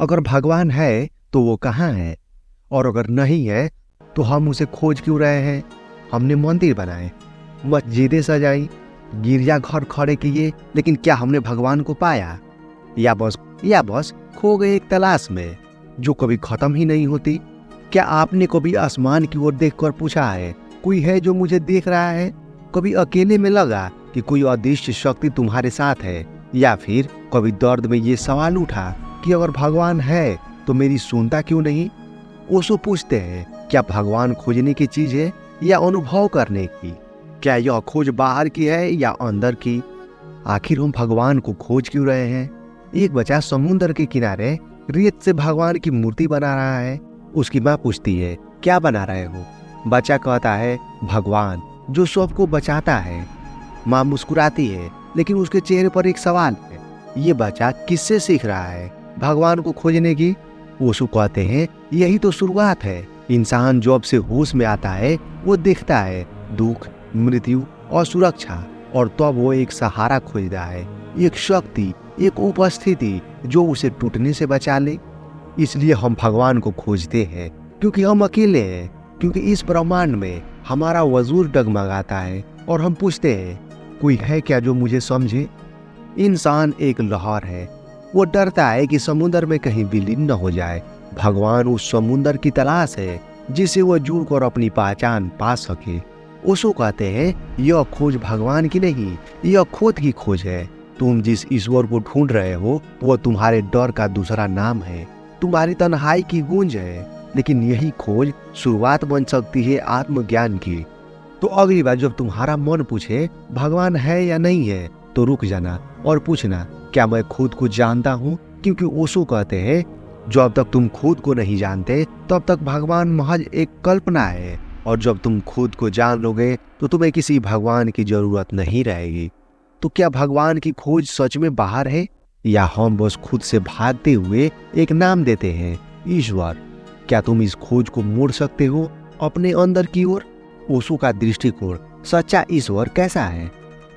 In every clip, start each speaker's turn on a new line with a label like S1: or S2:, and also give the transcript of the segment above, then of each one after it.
S1: अगर भगवान है तो वो कहाँ है, और अगर नहीं है तो हम उसे खोज क्यों रहे हैं। हमने मंदिर बनाए, मस्जिदें सजाई, गिरजाघर खड़े किए, लेकिन क्या हमने भगवान को पाया? या बस खो गए एक तलाश में जो कभी खत्म ही नहीं होती। क्या आपने कभी आसमान की ओर देखकर पूछा है, कोई है जो मुझे देख रहा है? कभी अकेले में लगा कि कोई अदृश्य शक्ति तुम्हारे साथ है? या फिर कभी दर्द में ये सवाल उठा कि अगर भगवान है तो मेरी सुनता क्यों नहीं? ओशो पूछते हैं, क्या भगवान खोजने की चीज है या अनुभव करने की? क्या यह खोज बाहर की है या अंदर की? आखिर हम भगवान को खोज क्यों रहे हैं? एक बच्चा समुद्र के किनारे रेत से भगवान की मूर्ति बना रहा है। उसकी माँ पूछती है, क्या बना रहे हो? बच्चा कहता है, भगवान जो सबको बचाता है। माँ मुस्कुराती है, लेकिन उसके चेहरे पर एक सवाल है। ये बच्चा किससे सीख रहा है? भगवान को खोजने की? ओशो कहते हैं, यही तो शुरुआत है। इंसान जब से होश में आता है वो देखता है दुख, मृत्यु और सुरक्षा, और तब वो एक सहारा खोजता है, एक शक्ति, एक उपस्थिति जो उसे टूटने से बचा ले। इसलिए हम भगवान को खोजते हैं, क्योंकि हम अकेले हैं, क्योंकि इस ब्रह्मांड में हमारा वजूद डगमगाता है और हम पूछते हैं, कोई है क्या जो मुझे समझे? इंसान एक लहर है, वो डरता है कि समुद्र में कहीं विलीन न हो जाए। भगवान उस समुद्र की तलाश है जिसे वो जुड़कर अपनी पहचान पा सके। ओशो कहते हैं, यह खोज भगवान की नहीं, यह खुद की खोज है। तुम जिस ईश्वर को ढूंढ रहे हो वो तुम्हारे डर का दूसरा नाम है, तुम्हारी तन्हाई की गूंज है। लेकिन यही खोज शुरुआत बन सकती है आत्मज्ञान की। तो अगली बार जब तुम्हारा मन पूछे भगवान है या नहीं है, तो रुक जाना और पूछना, क्या मैं खुद को जानता हूँ? क्योंकि ओशो कहते हैं, जब तक तुम खुद को नहीं जानते तब तक भगवान महज एक कल्पना है, और जब तुम खुद को जान लोगे तो तुम्हें किसी भगवान की जरूरत नहीं रहेगी। तो क्या भगवान की खोज सच में बाहर है, या हम बस खुद से भागते हुए एक नाम देते हैं, ईश्वर? क्या तुम इस खोज को मोड़ सकते हो अपने अंदर की ओर? ओशो का दृष्टिकोण सच्चा ईश्वर कैसा है?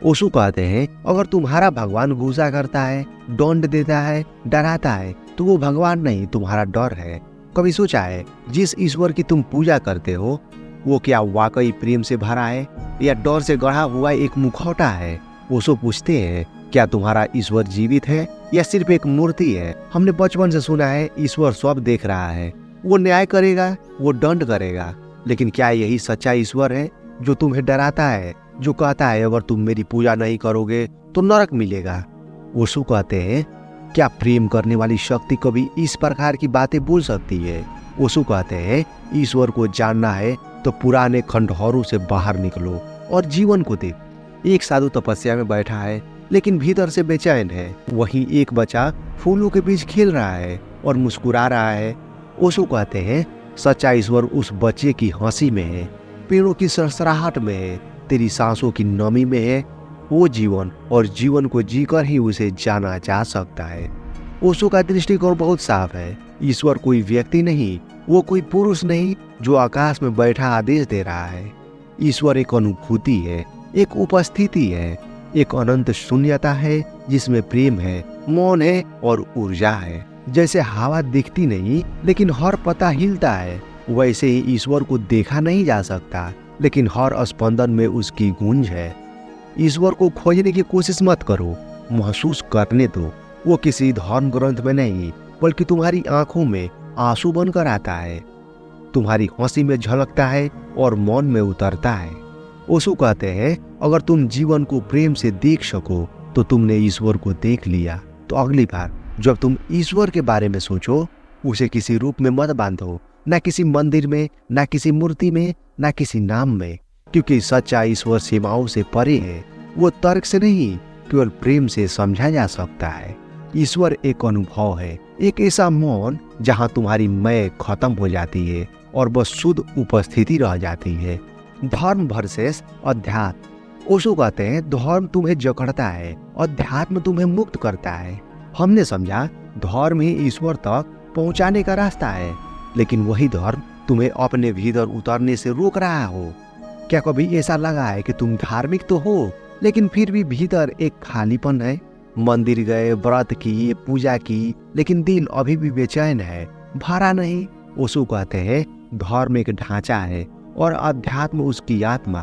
S1: ओशो कहते हैं, अगर तुम्हारा भगवान गुस्सा करता है, दंड देता है, डराता है, तो वो भगवान नहीं, तुम्हारा डर है। कभी सोचा है, जिस ईश्वर की तुम पूजा करते हो वो क्या वाकई प्रेम से भरा है या डर से गढ़ा हुआ एक मुखौटा है? ओशो पूछते हैं, क्या तुम्हारा ईश्वर जीवित है या सिर्फ एक मूर्ति है? हमने बचपन से सुना है ईश्वर सब देख रहा है, वो न्याय करेगा, वो दंड करेगा। लेकिन क्या यही सच्चा ईश्वर है जो तुम्हें डराता है, जो कहता है अगर तुम मेरी पूजा नहीं करोगे तो नरक मिलेगा? ओशो कहते हैं, क्या प्रेम करने वाली शक्ति कभी इस प्रकार की बातें बोल सकती है? ओशो कहते हैं, ईश्वर को जानना है तो पुराने खंडहरों से बाहर निकलो और जीवन को देखो। एक साधु तपस्या में बैठा है लेकिन भीतर से बेचैन है। वहीं एक बच्चा फूलों के बीच खेल रहा है और मुस्कुरा रहा है। ओशो कहते हैं, सच्चा ईश्वर उस बच्चे की हंसी में है, पेड़ों की सरसराहट में है, तेरी सांसों की नमी में है। वो जीवन और जीवन को जीकर ही उसे जाना जा सकता है। ओशो का दृष्टिकोण बहुत साफ है। ईश्वर कोई व्यक्ति नहीं, वो कोई पुरुष नहीं जो आकाश में बैठा आदेश दे रहा है। ईश्वर एक अनुभूति है, एक उपस्थिति है, एक अनंत शून्यता है जिसमें प्रेम है, मौन है और ऊर्जा है। जैसे हवा दिखती नहीं लेकिन हर पता हिलता है, वैसे ही ईश्वर को देखा नहीं जा सकता लेकिन हर स्पंदन में उसकी गूंज है। ईश्वर को खोजने की कोशिश मत करो, महसूस करने दो। वो किसी धर्म ग्रंथ में नहीं बल्कि तुम्हारी आंखों में आंसू बनकर आता है, तुम्हारी हंसी में झलकता है और मौन में उतरता है। ओशो कहते हैं, अगर तुम जीवन को प्रेम से देख सको तो तुमने ईश्वर को देख लिया। तो अगली बार जब तुम ईश्वर के बारे में सोचो, उसे किसी रूप में मत बांधो, ना किसी मंदिर में, ना किसी मूर्ति में, ना किसी नाम में, क्योंकि सच्चा ईश्वर सीमाओं से परे है। वो तर्क से नहीं, केवल प्रेम से समझा जा सकता है। ईश्वर एक अनुभव है, एक ऐसा मौन जहाँ तुम्हारी मैं खत्म हो जाती है और बस शुद्ध उपस्थिति रह जाती है। धर्म वर्सेस अध्यात्म। ओशो कहते हैं, धर्म तुम्हें जकड़ता है, अध्यात्म तुम्हें मुक्त करता है। हमने समझा धर्म ही ईश्वर तक पहुंचाने का रास्ता है, लेकिन वही धर्म तुम्हें अपने भीतर उतरने से रोक रहा हो। क्या कभी ऐसा लगा है कि तुम धार्मिक तो हो लेकिन फिर भी भीतर एक खालीपन है? मंदिर गए, व्रत की, पूजा की, लेकिन दिल अभी भी बेचैन है, भरा नहीं। ओशो कहते हैं धर्म एक ढांचा है और अध्यात्म उसकी आत्मा।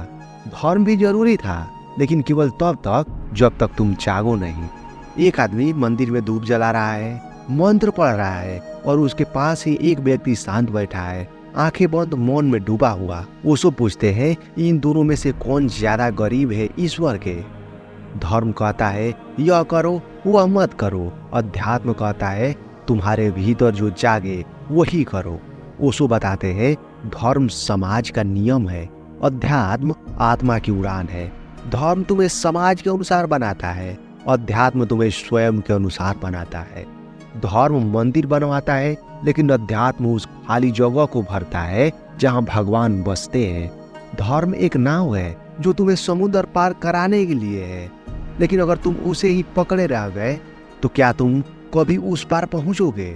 S1: धर्म भी जरूरी था, लेकिन केवल तब तक जब तक तुम जागो नहीं। एक आदमी मंदिर में धूप जला रहा है, मंत्र पढ़ रहा है, और उसके पास ही एक व्यक्ति शांत बैठा है, आंखें बंद, मौन में डूबा हुआ। ओशो पूछते हैं इन दोनों में से कौन ज्यादा गरीब है ईश्वर के? धर्म कहता है यह करो, वह मत करो। अध्यात्म कहता है तुम्हारे भीतर जो जागे वही करो। ओशो बताते हैं धर्म समाज का नियम है, अध्यात्म आत्मा की उड़ान है। धर्म तुम्हें समाज के अनुसार बनाता है, अध्यात्म तुम्हें स्वयं के अनुसार बनाता है। धर्म मंदिर बनवाता है, लेकिन अध्यात्म उस खाली जगह को भरता है जहां भगवान बसते हैं। धर्म एक नाव है जो तुम्हें समुद्र पार कराने के लिए है, लेकिन अगर तुम उसे ही पकड़े रह गए तो क्या तुम कभी उस पार पहुंचोगे?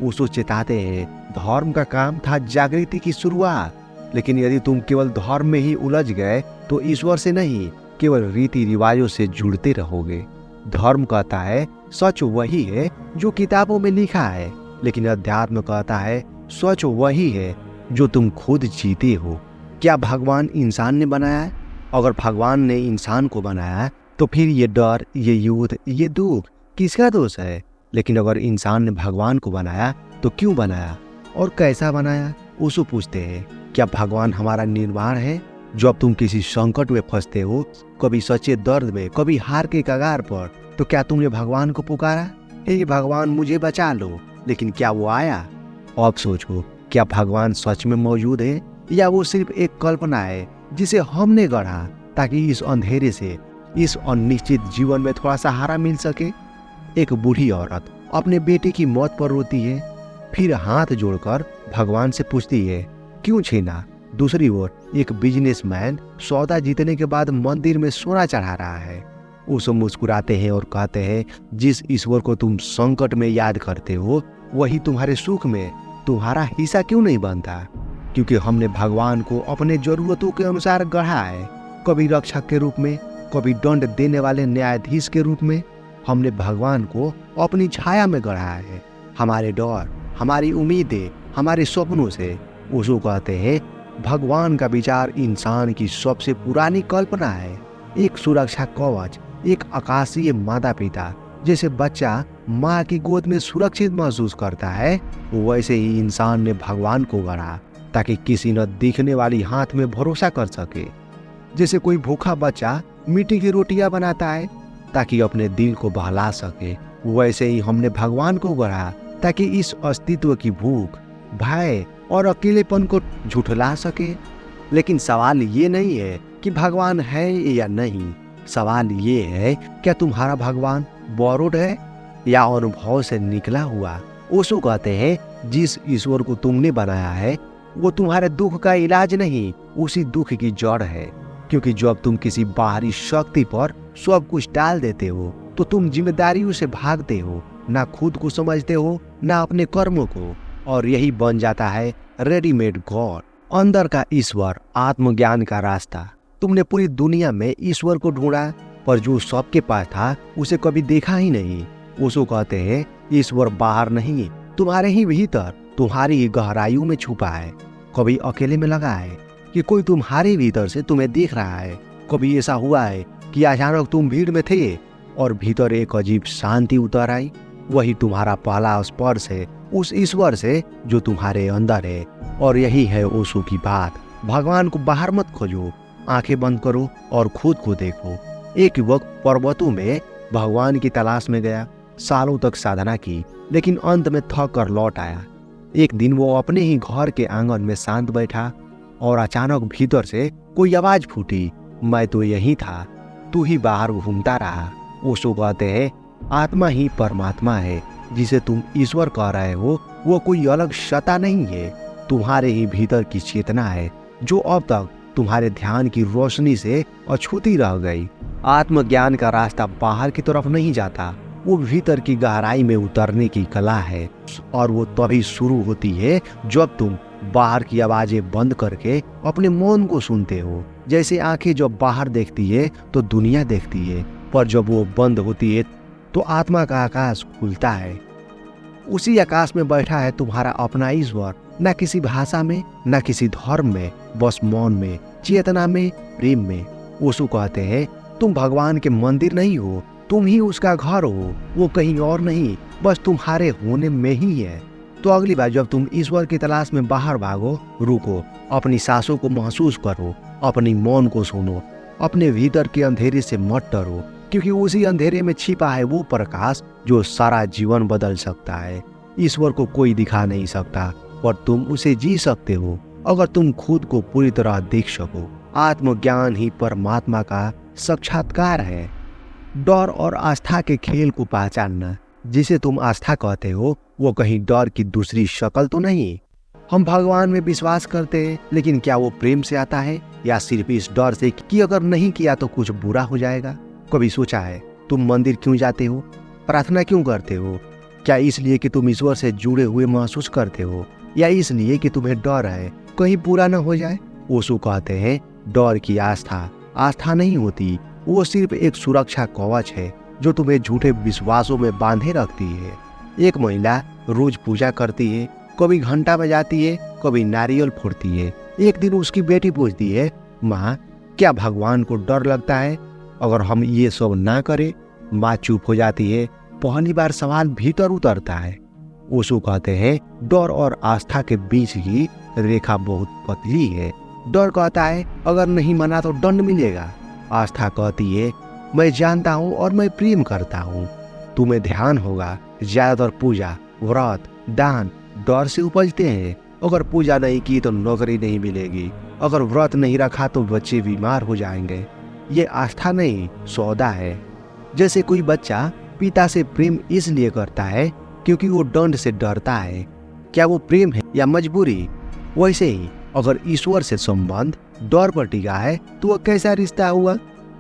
S1: ओशो चेताते हैं धर्म का काम था जागृति की शुरुआत, लेकिन यदि तुम केवल धर्म में ही उलझ गए तो ईश्वर से नहीं, केवल रीति रिवाजों से जुड़ते रहोगे। धर्म कहता है सच वही है जो किताबों में लिखा है, लेकिन अध्यात्म कहता है सच वही है जो तुम खुद जीते हो। क्या भगवान इंसान ने बनाया? अगर भगवान ने इंसान को बनाया तो फिर ये डर, ये युद्ध, ये दुख किसका दोष है? लेकिन अगर इंसान ने भगवान को बनाया तो क्यों बनाया और कैसा बनाया? ओशो पूछते हैं क्या भगवान हमारा निर्माण है? जब तुम किसी संकट में फंसते हो, कभी सच्चे दर्द में, कभी हार के कगार पर, तो क्या तुमने भगवान को पुकारा, हे भगवान मुझे बचा लो? लेकिन क्या वो आया? अब सोचो, क्या भगवान सच में मौजूद है या वो सिर्फ एक कल्पना है जिसे हमने गढ़ा ताकि इस अंधेरे से, इस अनिश्चित जीवन में थोड़ा सहारा मिल सके? एक बूढ़ी औरत अपने बेटे की मौत पर रोती है, फिर हाथ जोड़कर भगवान से पूछती है क्यों छीना? दूसरी ओर एक बिजनेसमैन सौदा जीतने के बाद मंदिर में सोना चढ़ा रहा है। उसे मुस्कुराते हैं और कहते हैं जिस ईश्वर को तुम संकट में याद करते हो वही तुम्हारे सुख में तुम्हारा हिस्सा क्यों नहीं बनता? क्योंकि हमने भगवान को अपने जरूरतों के अनुसार गढ़ा है, कभी रक्षक के रूप में, कभी दंड देने वाले न्यायाधीश के रूप में। हमने भगवान को अपनी छाया में गढ़ा है, हमारे डर, हमारी उम्मीदें, हमारे सपनों से। ओशो कहते हैं भगवान का विचार इंसान की सबसे पुरानी कल्पना है, एक सुरक्षा कवच, एक आकाशीय माता पिता। जैसे बच्चा माँ की गोद में सुरक्षित महसूस करता है, वैसे ही इंसान ने भगवान को गढ़ा ताकि किसी न दिखने वाली हाथ में भरोसा कर सके। जैसे कोई भूखा बच्चा मिट्टी की रोटियां बनाता है ताकि अपने दिल को बहला सके, वैसे ही हमने भगवान को गढ़ा ताकि इस अस्तित्व की भूख, भय और अकेलेपन को झुठला सके। लेकिन सवाल ये नहीं है कि भगवान है या नहीं, सवाल ये है क्या तुम्हारा भगवान बोरोड है या अनुभव से निकला हुआ? ओशो कहते हैं जिस ईश्वर को तुमने बनाया है वो तुम्हारे दुख का इलाज नहीं, उसी दुख की जड़ है। क्योंकि जब तुम किसी बाहरी शक्ति पर सब कुछ डाल देते हो तो तुम जिम्मेदारियों से भागते हो, ना खुद को समझते हो ना अपने कर्मों को, और यही बन जाता है रेडीमेड गॉड, अंदर का ईश्वर, आत्मज्ञान का रास्ता। तुमने पूरी दुनिया में ईश्वर को ढूंढा, पर जो सबके पास था उसे कभी देखा ही नहीं। ओशो कहते हैं ईश्वर बाहर नहीं, तुम्हारे ही भीतर, तुम्हारी ही गहराइयों में छुपा है। कभी अकेले में लगा है कि कोई तुम्हारे भीतर से तुम्हें देख रहा है। कभी ऐसा हुआ है कि अचानक तुम भीड़ में थे और भीतर एक अजीब शांति उतर आई। वही तुम्हारा पहला स्पर्श है उस ईश्वर से जो तुम्हारे अंदर है। और यही है ओशो की बात, भगवान को बाहर मत खोजो, आंखें बंद करो और खुद को देखो। एक युवक पर्वतों में भगवान की तलाश में गया, सालों तक साधना की, लेकिन अंत में थक कर लौट आया। एक दिन वो अपने ही घर के आंगन में शांत बैठा और अचानक भीतर से कोई आवाज फूटी, मैं तो यही था, तू ही बाहर घूमता रहा। ओशो कहते हैं आत्मा ही परमात्मा है, जिसे तुम ईश्वर कह रहे हो वो कोई अलग सत्ता नहीं है, तुम्हारे ही भीतर की चेतना है जो अब तक तुम्हारे ध्यान की रोशनी से अछूती रह गई। आत्मज्ञान का रास्ता बाहर की तरफ नहीं जाता, वो भीतर की गहराई में उतरने की कला है, और वो तभी शुरू होती है जब तुम बाहर की आवाजें बंद करके अपने मौन को सुनते हो। जैसे आंखें जब बाहर देखती है तो दुनिया देखती है, पर जब वो बंद होती है तो आत्मा का आकाश खुलता है। उसी आकाश में बैठा है तुम्हारा अपना ईश्वर, न किसी भाषा में, न किसी धर्म में, बस मौन में, चेतना में, प्रेम में। ओशो कहते हैं तुम भगवान के मंदिर नहीं हो, तुम ही उसका घर हो, वो कहीं और नहीं, बस तुम्हारे होने में ही है। तो अगली बार जब तुम ईश्वर की तलाश में बाहर भागो, रुको, अपनी सांसों को महसूस करो, अपनी मौन को सुनो, अपने भीतर के अंधेरे से मत डरो, क्योंकि उसी अंधेरे में छिपा है वो प्रकाश जो सारा जीवन बदल सकता है। ईश्वर को कोई दिखा नहीं सकता, पर तुम उसे जी सकते हो अगर तुम खुद को पूरी तरह देख सको। आत्मज्ञान ही परमात्मा का साक्षात्कार है। डर और आस्था के खेल को पहचानना। जिसे तुम आस्था कहते हो वो कहीं डर की दूसरी शक्ल तो नहीं। हम भगवान में विश्वास करते हैं, लेकिन क्या वो प्रेम से आता है या सिर्फ इस डर से कि अगर नहीं किया तो कुछ बुरा हो जाएगा? कभी सोचा है तुम मंदिर क्यों जाते हो, प्रार्थना क्यों करते हो? क्या इसलिए कि तुम ईश्वर से जुड़े हुए महसूस करते हो, या इसलिए कि तुम्हें डर है कहीं पूरा न हो जाए? ओशो कहते हैं डर की आस्था नहीं होती, वो सिर्फ एक सुरक्षा कवच है जो तुम्हें झूठे विश्वासों में बांधे रखती है। एक महिला रोज पूजा करती है, कभी घंटा बजाती है, कभी नारियल फोड़ती है। एक दिन उसकी बेटी पूछती है, माँ क्या भगवान को डर लगता है अगर हम ये सब ना करें? माँ चुप हो जाती है। पहली बार सवाल भीतर उतरता है। ओशो कहते हैं डर और आस्था के बीच की रेखा बहुत पतली है। डर कहता है अगर नहीं माना तो दंड मिलेगा। आस्था कहती है मैं जानता हूँ और मैं प्रेम करता हूँ। तुम्हें ध्यान होगा ज्यादातर पूजा, व्रत, दान डर से उपजते हैं। अगर पूजा नहीं की तो नौकरी नहीं मिलेगी, अगर व्रत नहीं रखा तो बच्चे बीमार हो जाएंगे। ये आस्था नहीं, सौदा है। जैसे कोई बच्चा पिता से प्रेम इसलिए करता है क्योंकि वो दंड से डरता है। क्या वो प्रेम है या मजबूरी? वैसे ही अगर ईश्वर से संबंध डर पर टिका है तो वह कैसा रिश्ता हुआ?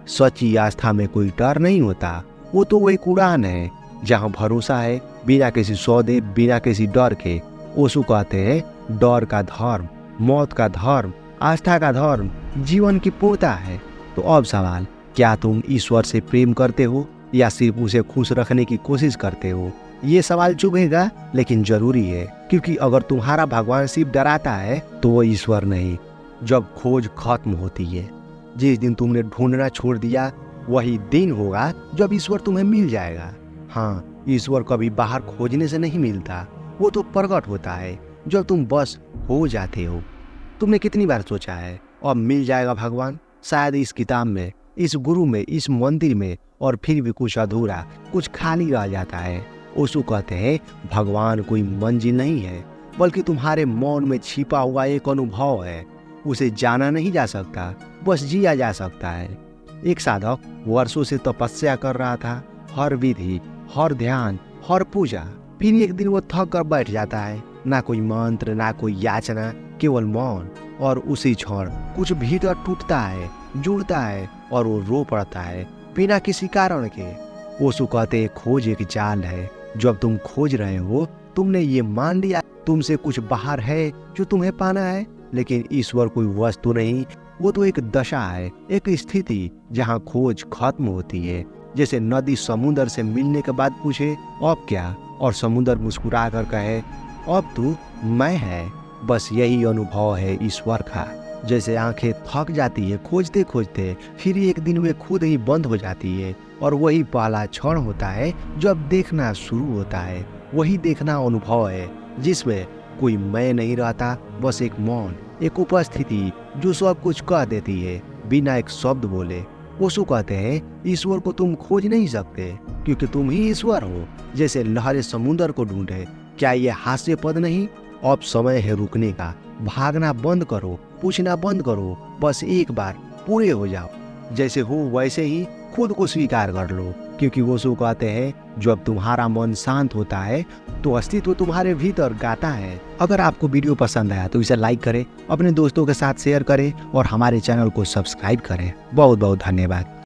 S1: सच्ची आस्था में कोई डर नहीं होता, वो तो एक उड़ान है जहाँ भरोसा है बिना किसी सौदे, बिना किसी डर के। ओशो कहते हैं डर का धर्म, मौत का धर्म, आस्था का धर्म जीवन की पूर्णता है। तो अब सवाल, क्या तुम ईश्वर से प्रेम करते हो या सिर्फ उसे खुश रखने की कोशिश करते हो? ये सवाल चुभेगा लेकिन जरूरी है, क्योंकि अगर तुम्हारा भगवान सिर्फ डराता है तो वो ईश्वर नहीं। जब खोज खत्म होती है, जिस दिन तुमने ढूंढना छोड़ दिया वही दिन होगा जब ईश्वर तुम्हें मिल जाएगा। हाँ, ईश्वर कभी बाहर खोजने से नहीं मिलता, वो तो प्रकट होता है जब तुम बस हो जाते हो। तुमने कितनी बार सोचा है अब मिल जाएगा भगवान? शायद इस किताब में, इस गुरु में, इस मंदिर में, और फिर भी कुछ अधूरा, कुछ खाली रह जाता है। ओशो कहते हैं भगवान कोई मंजिल नहीं है, बल्कि तुम्हारे मौन में छिपा हुआ एक अनुभव है। उसे जाना नहीं जा सकता, बस जिया जा सकता है। एक साधक वर्षों से तपस्या कर रहा था, हर विधि, हर ध्यान, हर पूजा। फिर एक दिन वो थक कर बैठ जाता है। ना कोई मंत्र, ना कोई याचना, केवल मौन। और उसी क्षण कुछ भीतर टूटता है, जुड़ता है, और वो रो पड़ता है बिना किसी कारण के। ओशो कहते हैं खोज एक जाल है। जब तुम खोज रहे हो तुमने ये मान लिया तुमसे कुछ बाहर है जो तुम्हें पाना है, लेकिन ईश्वर कोई वस्तु नहीं, वो तो एक दशा है, एक स्थिति जहाँ खोज खत्म होती है। जैसे नदी समुद्र से मिलने के बाद पूछे अब क्या, और समुद्र मुस्कुरा कर कहे अब तू मैं है। बस यही अनुभव है ईश्वर का। जैसे आंखें थक जाती है खोजते खोजते, फिर एक दिन वे खुद ही बंद हो जाती है, और वही पहला क्षण होता है जब देखना शुरू होता है। वही देखना अनुभव है जिसमें कोई मैं नहीं रहता, बस एक मौन, एक उपस्थिति जो सब कुछ कह देती है बिना एक शब्द बोले। ओशो कहते हैं ईश्वर को तुम खोज नहीं सकते क्योंकि तुम ही ईश्वर हो। जैसे लहरें समुद्र को ढूंढे। क्या ये हास्यपद नहीं? अब समय है रुकने का। भागना बंद करो, पूछना बंद करो, बस एक बार पूरे हो जाओ। जैसे हो वैसे ही खुद को स्वीकार कर लो, क्योंकि ओशो कहते हैं जब तुम्हारा मन शांत होता है तो अस्तित्व तुम्हारे भीतर गाता है। अगर आपको वीडियो पसंद आया तो इसे लाइक करें, अपने दोस्तों के साथ शेयर करें और हमारे चैनल को सब्सक्राइब करें। बहुत बहुत धन्यवाद।